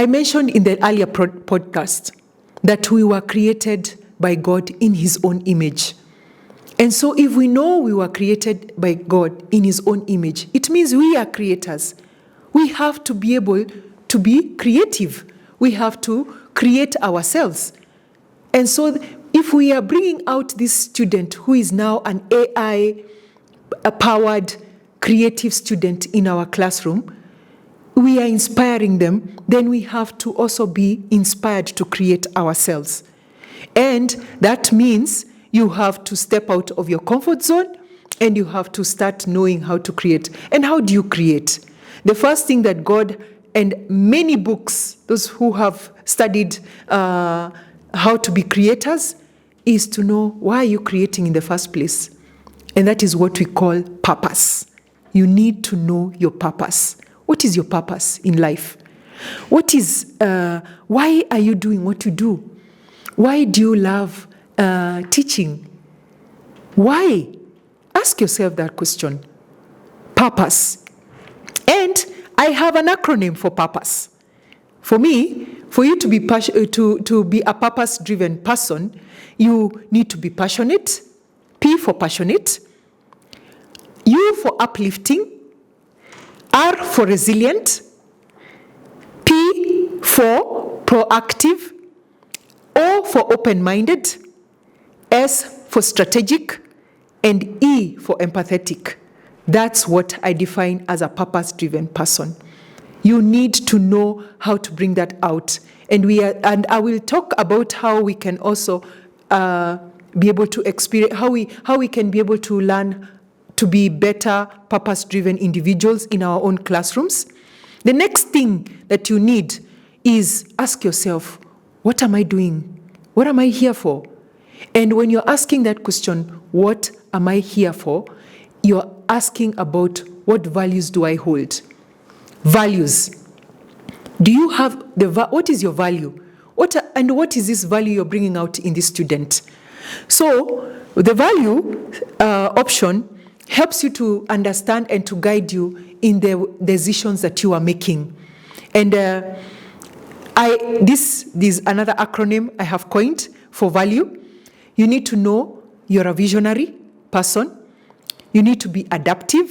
mentioned in the earlier podcast that we were created by God in His own image. And so if we know we were created by God in His own image, it means we are creators. We have to be able to be creative. We have to create ourselves. And so if we are bringing out this student who is now an AI-powered creative student in our classroom, we are inspiring them, then we have to also be inspired to create ourselves. And that means you have to step out of your comfort zone and you have to start knowing how to create. And how do you create? The first thing that God and many books, those who have studied how to be creators, is to know why are you creating in the first place. And that is what we call purpose. You need to know your purpose. What is your purpose in life? Why are you doing what you do? Why do you love teaching? Why? Ask yourself that question. Purpose. And I have an acronym for purpose. For me, for you to be a purpose-driven person, you need to be passionate. P for passionate. U for uplifting. R for resilient. P for proactive. O for open-minded. S for strategic. And E for empathetic. That's what I define as a purpose-driven person. You need to know how to bring that out. And I will talk about how we can also be able to experience, how we can be able to learn to be better purpose-driven individuals in our own classrooms. The next thing that you need is ask yourself, what am I doing? What am I here for? And when you're asking that question, what am I here for? You're asking about what values do I hold? Values. Do you have what is your value? What is this value you're bringing out in this student? So the value option helps you to understand and to guide you in the decisions that you are making. And this is another acronym I have coined for value. You need to know you're a visionary person. You need to be adaptive.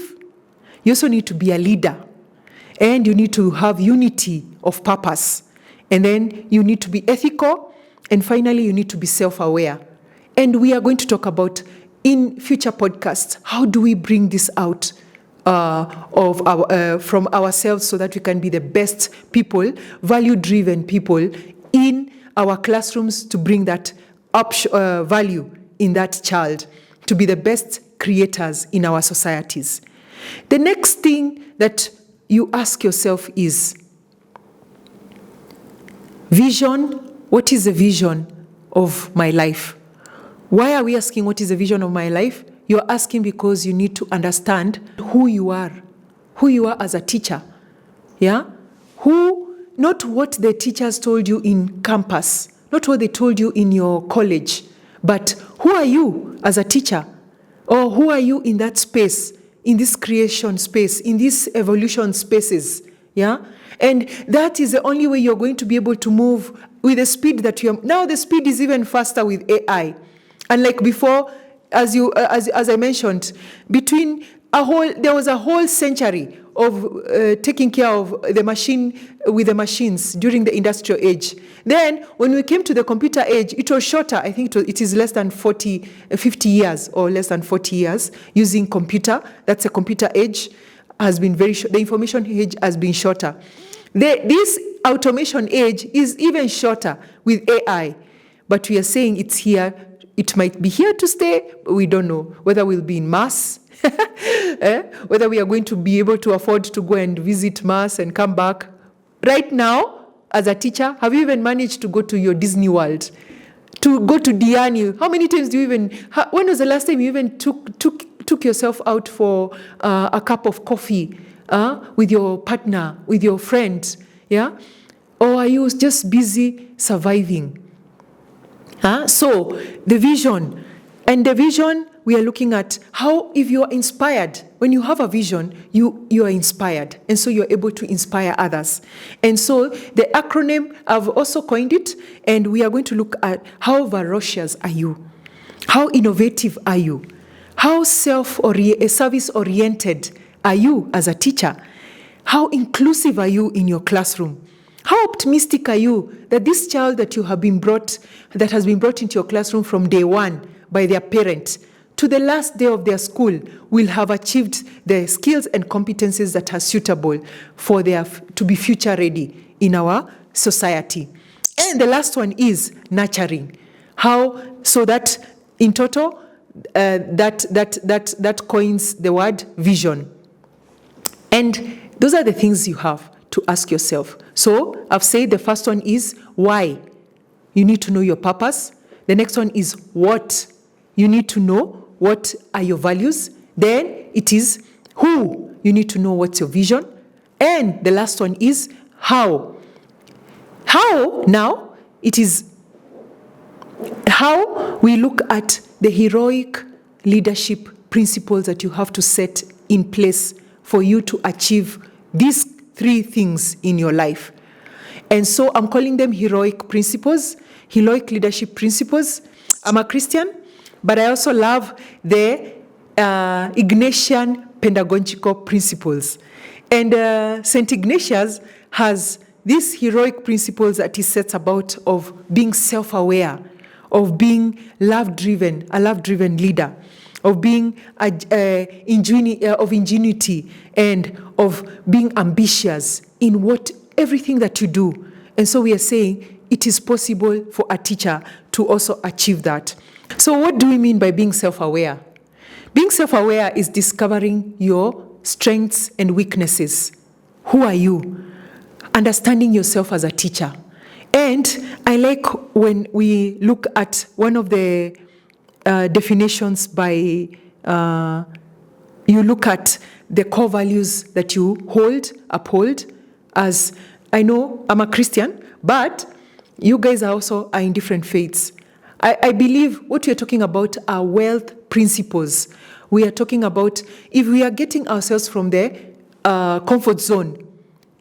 You also need to be a leader. And you need to have unity of purpose. And then you need to be ethical. And finally, you need to be self-aware. And we are going to talk about, in future podcasts, how do we bring this out from ourselves so that we can be the best people, value-driven people in our classrooms to bring that value in that child, to be the best creators in our societies. The next thing that you ask yourself is, vision. What is the vision of my life? Why are we asking what is the vision of my life? You're asking because you need to understand who you are as a teacher. Yeah? Not what the teachers told you in campus, not what they told you in your college, but who are you as a teacher? Or who are you in that space, in this creation space, in these evolution spaces? Yeah? And that is the only way you're going to be able to move with the speed that you are. Now the speed is even faster with AI. And like before, as I mentioned, there was a whole century of taking care of the machine with the machines during the industrial age. Then, when we came to the computer age, it was shorter. I think it is less than 50 years or less than 40 years using computer. That's a computer age has been very short. The information age has been shorter. This automation age is even shorter with AI. But we are saying it's here. It might be here to stay. We don't know whether we'll be in Mars, whether we are going to be able to afford to go and visit Mars and come back. Right now, as a teacher, have you even managed to go to your Disney World? To go to Diani? How many times do you even... When was the last time you even took yourself out for a cup of coffee with your partner, with your friend? Yeah? Or are you just busy surviving? So, the vision. And the vision, we are looking at how, if you are inspired when you have a vision, you are inspired. And so you're able to inspire others. And so the acronym, I've also coined it, and we are going to look at how ferocious are you? How innovative are you? How service-oriented are you as a teacher? How inclusive are you in your classroom? How optimistic are you that this child that has been brought into your classroom from day one by their parent to the last day of their school will have achieved the skills and competencies that are suitable for to be future ready in our society? And the last one is nurturing. How, so that in total, that coins the word vision. And those are the things you have to ask yourself. So I've said the first one is why. You need to know your purpose. The next one is what. You need to know what are your values. Then it is who. You need to know what's your vision. And the last one is how. How, now, it is how we look at the heroic leadership principles that you have to set in place for you to achieve these three things in your life. And so I'm calling them heroic principles, heroic leadership principles. I'm a Christian, but I also love the Ignatian pedagogical principles. And St. Ignatius has these heroic principles that he sets about of being self-aware, of being love-driven, a love-driven leader, of being of ingenuity, and of being ambitious in everything that you do. And so we are saying it is possible for a teacher to also achieve that. So what do we mean by being self-aware? Being self-aware is discovering your strengths and weaknesses. Who are you? Understanding yourself as a teacher. And I like when we look at one of the definitions by, you look at the core values that you uphold, as I know I'm a Christian, but you guys are in different faiths. I believe what we are talking about are wealth principles. We are talking about if we are getting ourselves from the comfort zone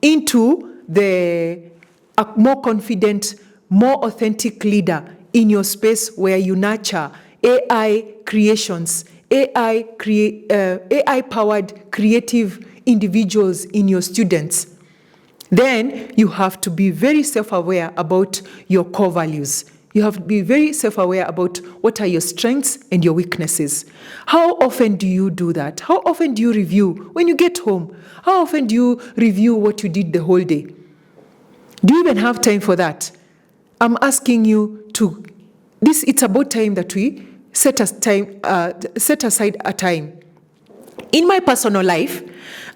into a more confident, more authentic leader in your space where you nurture AI creations, AI-powered creative individuals in your students, then you have to be very self-aware about your core values. You have to be very self-aware about what are your strengths and your weaknesses. How often do you do that? How often do you review when you get home? How often do you review what you did the whole day? Do you even have time for that? I'm asking you to, it's about time that we set aside a time. In my personal life,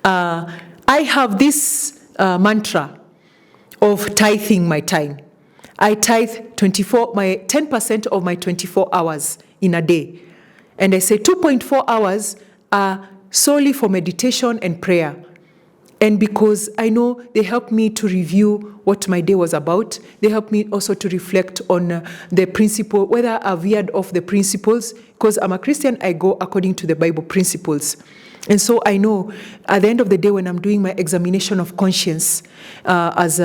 I have this mantra of tithing my time. I tithe 10% of my 24 hours in a day. And I say 2.4 hours are solely for meditation and prayer. And because I know they help me to review what my day was about, they help me also to reflect on the principle, whether I've veered off the principles, because I'm a Christian, I go according to the Bible principles. And so I know at the end of the day when I'm doing my examination of conscience, as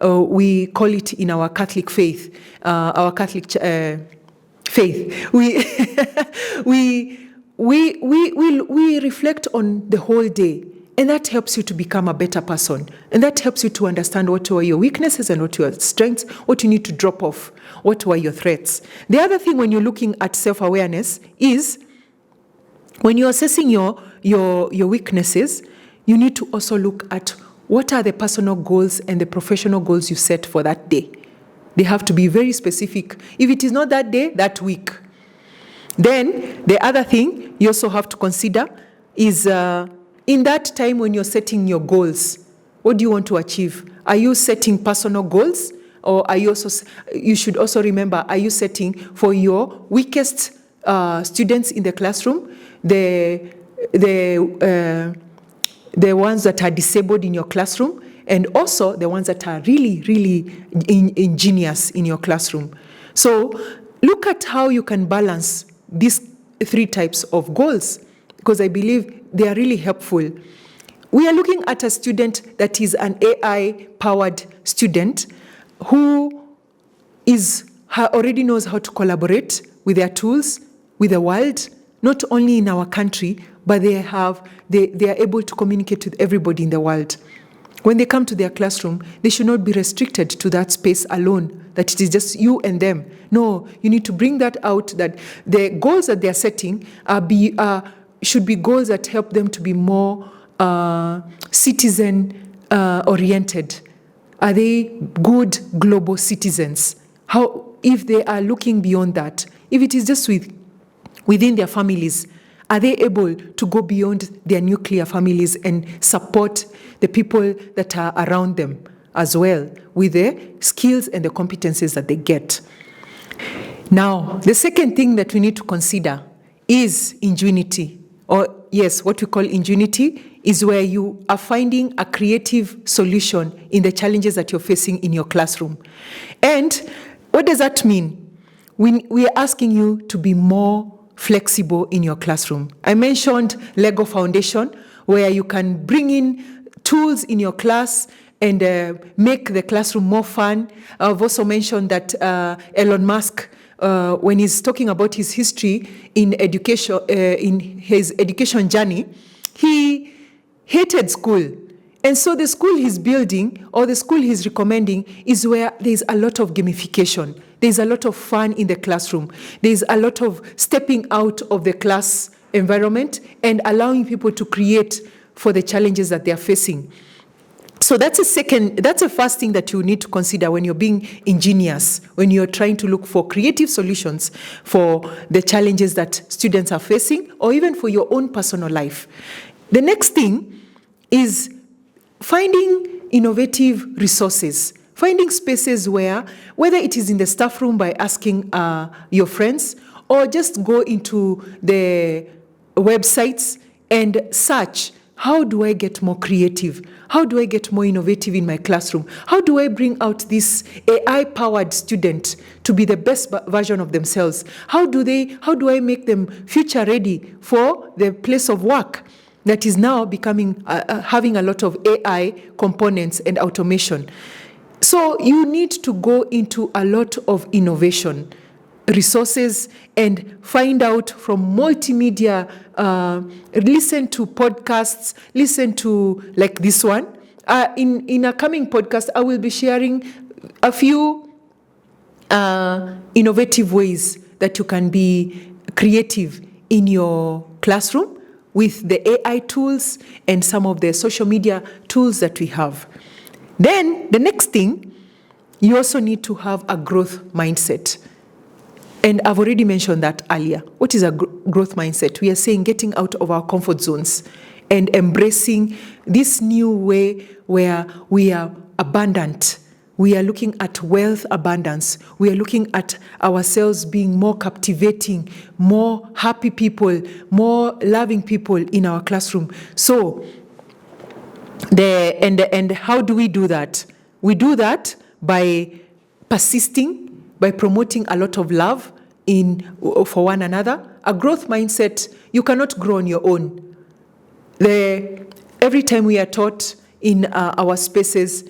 we call it in our Catholic faith, faith, we reflect on the whole day. And that helps you to become a better person. And that helps you to understand what were your weaknesses and what were your strengths, what you need to drop off, what were your threats. The other thing when you're looking at self-awareness is when you're assessing your weaknesses, you need to also look at what are the personal goals and the professional goals you set for that day. They have to be very specific. If it is not that day, that week. Then the other thing you also have to consider is in that time when you're setting your goals, what do you want to achieve? Are you setting personal goals? Or are you you should also remember, are you setting for your weakest students in the classroom, the ones that are disabled in your classroom, and also the ones that are really, really ingenious in your classroom? So look at how you can balance these three types of goals. because I believe they are really helpful. We are looking at a student that is an AI-powered student who already knows how to collaborate with their tools, with the world, not only in our country, but they are able to communicate with everybody in the world. When they come to their classroom, they should not be restricted to that space alone, that it is just you and them. No, you need to bring that out, that the goals that they are setting should be goals that help them to be more citizen-oriented. Are they good global citizens? If they are looking beyond that, if it is just within their families, are they able to go beyond their nuclear families and support the people that are around them as well with the skills and the competencies that they get? Now, the second thing that we need to consider is ingenuity, or yes, what we call ingenuity is where you are finding a creative solution in the challenges that you're facing in your classroom. And what does that mean? We are asking you to be more flexible in your classroom. I mentioned Lego Foundation, where you can bring in tools in your class and make the classroom more fun. I've also mentioned that Elon Musk, when he's talking about his history in education, in his education journey, he hated school. And so the school he's building or the school he's recommending is where there's a lot of gamification. There's a lot of fun in the classroom. There's a lot of stepping out of the class environment and allowing people to create for the challenges that they're facing. So that's a first thing that you need to consider when you're being ingenious, when you're trying to look for creative solutions for the challenges that students are facing, or even for your own personal life. The next thing is finding innovative resources, finding spaces where, whether it is in the staff room by asking your friends, or just go into the websites and search, how do I get more creative? How do I get more innovative in my classroom? How do I bring out this AI-powered student to be the best version of themselves? How do I make them future ready for the place of work that is now becoming, having a lot of AI components and automation? So you need to go into a lot of innovation resources and find out from multimedia, listen to podcasts, listen to like this one. In a coming podcast, I will be sharing a few innovative ways that you can be creative in your classroom with the AI tools and some of the social media tools that we have. Then the next thing, you also need to have a growth mindset. And I've already mentioned that earlier. What is a growth mindset? We are saying getting out of our comfort zones and embracing this new way where we are abundant. We are looking at wealth abundance. We are looking at ourselves being more captivating, more happy people, more loving people in our classroom. So, and how do we do that? We do that by persisting, by promoting a lot of love for one another. A growth mindset, you cannot grow on your own. Every time we are taught in our spaces,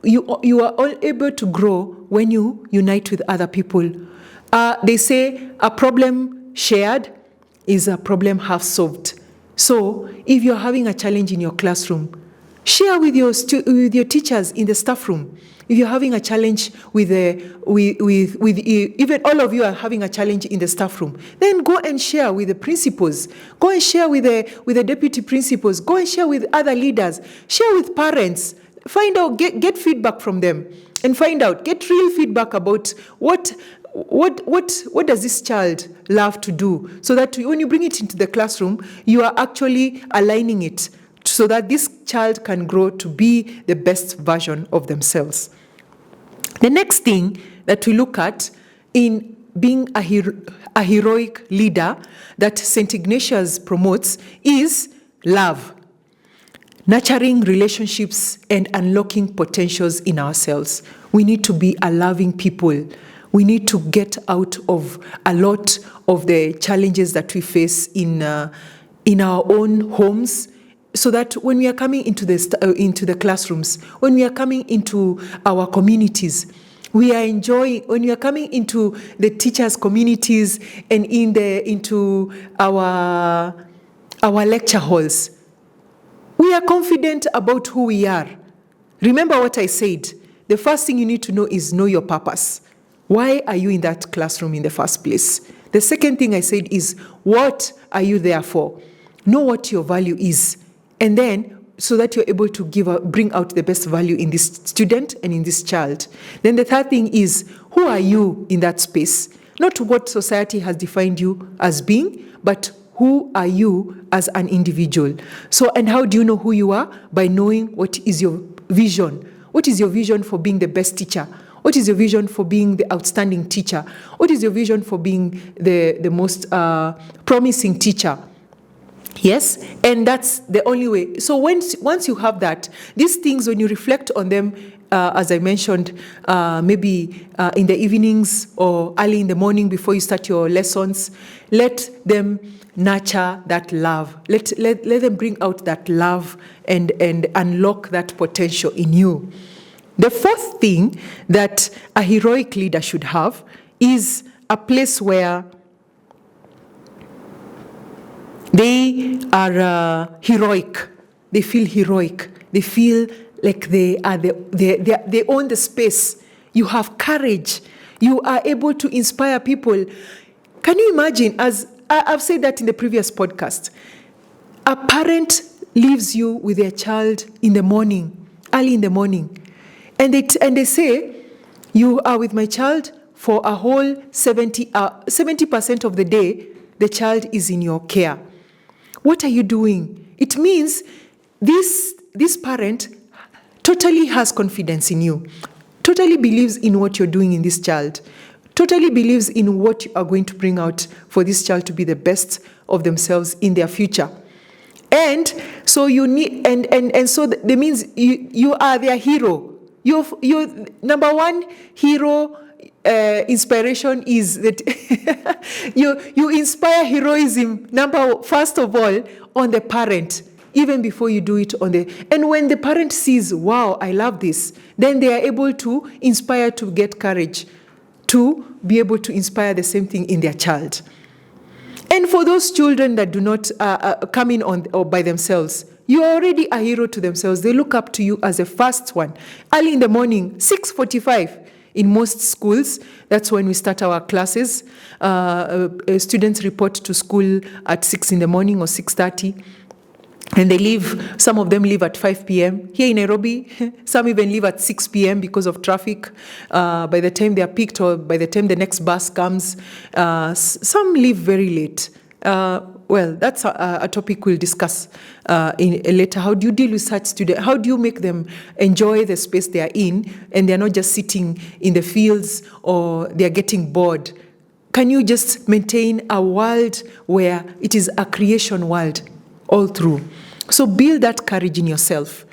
you are all able to grow when you unite with other people. They say a problem shared is a problem half solved. So if you're having a challenge in your classroom, share with your teachers in the staff room. If you're having a challenge even all of you are having a challenge in the staff room, then go and share with the principals. Go and share with the deputy principals. Go and share with other leaders. Share with parents. Find out, get feedback from them, and get real feedback about what does this child love to do, so that when you bring it into the classroom, you are actually aligning it so that this child can grow to be the best version of themselves. The next thing that we look at in being a heroic leader that St. Ignatius promotes is love. Nurturing relationships and unlocking potentials in ourselves. We need to be a loving people. We need to get out of a lot of the challenges that we face in in our own homes, so that when we are coming into the classrooms, when we are coming into our communities, we are enjoying, when we are coming into the teachers' communities and into our lecture halls, we are confident about who we are. Remember what I said. The first thing you need to know is know your purpose. Why are you in that classroom in the first place? The second thing I said is, what are you there for? Know what your value is. And then, so that you're able to bring out the best value in this student and in this child. Then the third thing is, who are you in that space? Not what society has defined you as being, but who are you as an individual? So, and how do you know who you are? By knowing what is your vision. What is your vision for being the best teacher? What is your vision for being the outstanding teacher? What is your vision for being the most promising teacher? Yes, and that's the only way. So once you have that, these things, when you reflect on them, as I mentioned, maybe in the evenings or early in the morning before you start your lessons, let them nurture that love. Let them bring out that love and unlock that potential in you. The fourth thing that a heroic leader should have is a place where they are heroic. They feel heroic. They feel like they own the space. You have courage. You are able to inspire people. Can you imagine, as I've said that in the previous podcast, a parent leaves you with their child in the morning, early in the morning, and they say, you are with my child for a whole 70% of the day, the child is in your care. What are you doing? It means this parent totally has confidence in you, totally believes in what you're doing in this child, totally believes in what you are going to bring out for this child to be the best of themselves in their future. And so you need, and so that means you are their hero. Your number one hero inspiration is that you inspire heroism, first of all, on the parent, even before you do it and when the parent sees, wow, I love this, then they are able to inspire, to get courage, to be able to inspire the same thing in their child. And for those children that do not come in on or by themselves, you are already a hero to themselves. They look up to you as the first one. Early in the morning, 6:45, in most schools, that's when we start our classes. Students report to school at 6 in the morning or 6:30. And they leave, some of them leave at 5 p.m. Here in Nairobi, some even leave at 6 p.m. because of traffic. By the time they are picked or by the time the next bus comes, some leave very late. Well, that's a topic we'll discuss later. How do you deal with such students? How do you make them enjoy the space they are in and they're not just sitting in the fields or they're getting bored? Can you just maintain a world where it is a creation world all through? So build that courage in yourself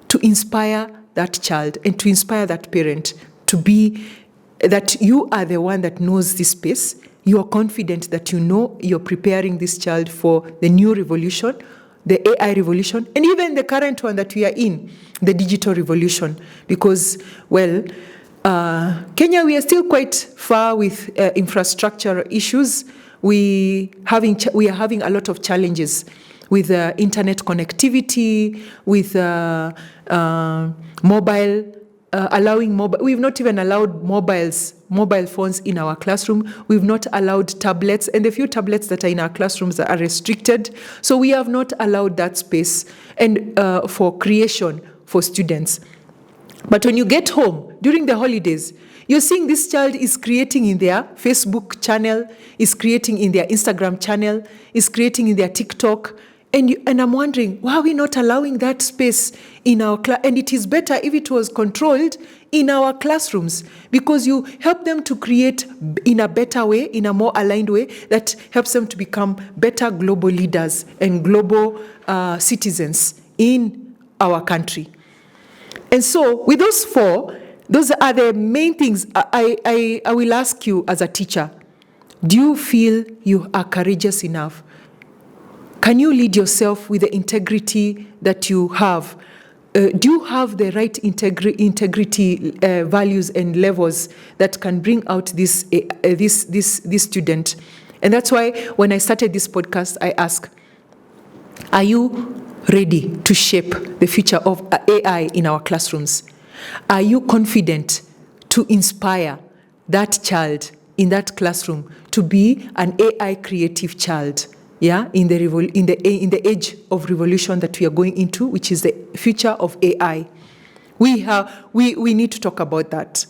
to inspire that child and to inspire that parent to be that you are the one that knows this space. You are confident that you know you're preparing this child for the new revolution, the AI revolution, and even the current one that we are in, the digital revolution. Because, well, Kenya, we are still quite far with infrastructure issues. We are having a lot of challenges with internet connectivity, with mobile. We've not even allowed mobile phones in our classroom. We've not allowed tablets, and the few tablets that are in our classrooms are restricted. So we have not allowed that space and for creation for students. But when you get home during the holidays, you're seeing this child is creating in their Facebook channel, is creating in their Instagram channel, is creating in their TikTok. And I'm wondering, why are we not allowing that space in our class? And it is better if it was controlled in our classrooms, because you help them to create in a better way, in a more aligned way that helps them to become better global leaders and global citizens in our country. And so with those four, those are the main things. I will ask you as a teacher, do you feel you are courageous enough Can you lead yourself with the integrity that you have? Do you have the right integrity values and levels that can bring out this student? And that's why when I started this podcast, I ask, are you ready to shape the future of AI in our classrooms? Are you confident to inspire that child in that classroom to be an AI creative child? Yeah, in the age of revolution that we are going into, which is the future of AI. We need to talk about that.